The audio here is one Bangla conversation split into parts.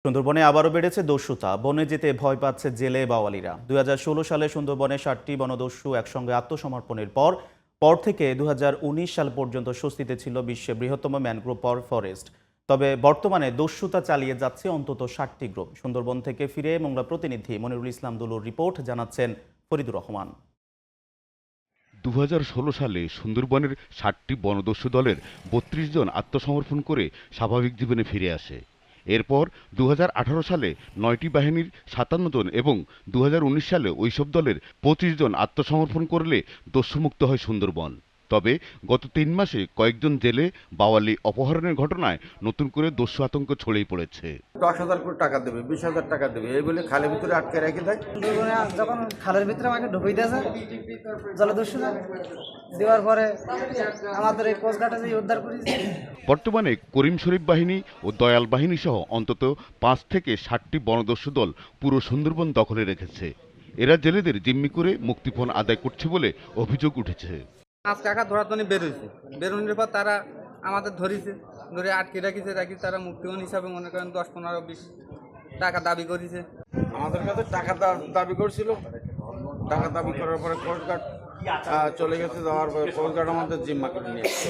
সুন্দরবনে আবারও বেড়েছে দস্যুতা। বনে যেতে ভয় পাচ্ছে জেলে বাওয়ালিরা। 2016 সালে সুন্দরবনে 60টি বনদস্যু একসঙ্গে আত্মসমর্পণের পর থেকে 2019 সাল পর্যন্ত স্বস্তিতে ছিল বিশ্বের বৃহত্তম ম্যানগ্রোভ ফরেস্ট। তবে বর্তমানে দস্যুতা চালিয়ে যাচ্ছে অন্তত 60টি গ্রুপ। সুন্দরবন থেকে ফিরে মোংলা প্রতিনিধি মনিরুল ইসলাম দুলুর রিপোর্ট, জানাচ্ছেন ফরিদুর রহমান। 2016 সালে সুন্দরবনের 60টি বনদস্যু দলের 32 জন আত্মসমর্পণ করে স্বাভাবিক জীবনে ফিরে আসে। এরপর 2018 সালে 9টি বাহিনীর 57 জন এবং 2019 সালে ওইসব দলের 25 জন আত্মসমর্পণ করলে দস্যুমুক্ত হয় সুন্দরবন। তবে গত 3 মাসে কয়েকজন জেলে বাওয়ালি অপহরণের ঘটনায় নতুন করে দস্যু আতঙ্ক ছড়িয়ে পড়েছে। 10,000 করে টাকা দেবে, 20,000 টাকা দেবে, এই বলে খালের ভিতরে আটকে রেখে দেয়। যখন খালের ভিতরে আমাকে ঢুকিয়ে দিয়েছে জলদস্যুরা, দেওয়ার পরে আমাদের এই কোস্টগার্ডে যে উদ্ধার করেছে। বর্তমানে করিম শরীফ বাহিনী ও দয়াল বাহিনী সহ অন্তত 5 থেকে 60টি বনদস্যু দল পুরো সুন্দরবন দখলে রেখেছে। এরা জেলেদের জিম্মি করে মুক্তিপণ আদায় করছে বলে অভিযোগ উঠেছে। 5 টাকা ধরার জন্য বেরোনোর পর তারা আমাদের ধরে আটকে রাখি তারা মুক্তিপণ হিসাবে মনে করেন 10, 15, 20 টাকা দাবি করেছে। আমাদের কাছে টাকা দাবি করছিল। টাকা দাবি করার পরে কোস্টগার্ড চলে গেছে, যাওয়ার পরে কোস্টগার্ড আমাদের জিম্মা করে নিয়ে এসেছে।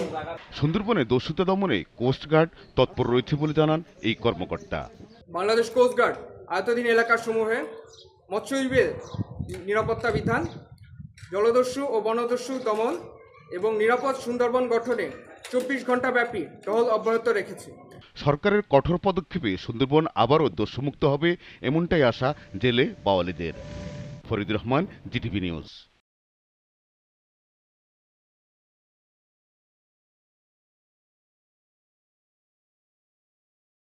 সুন্দরবনে দস্যুতা দমনে কোস্টগার্ড তৎপর রয়েছে বলে জানান এই কর্মকর্তা। বাংলাদেশ কোস্টগার্ড আয়তাধীন এলাকাসমূহে মৎস্যজীবীদের নিরাপত্তা বিধান, জলদস্যু ও বনদস্যু দমন এবং নিরাপদ সুন্দরবন গঠনে 24 ঘন্টা ব্যাপী টহল অব্যাহত রেখেছে। সরকারের কঠোর পদক্ষেপে সুন্দরবন আবারও দস্যুমুক্ত হবে এমনটাই আশা জেলে বাওয়ালিদের। Faridur Rahman, GTV news.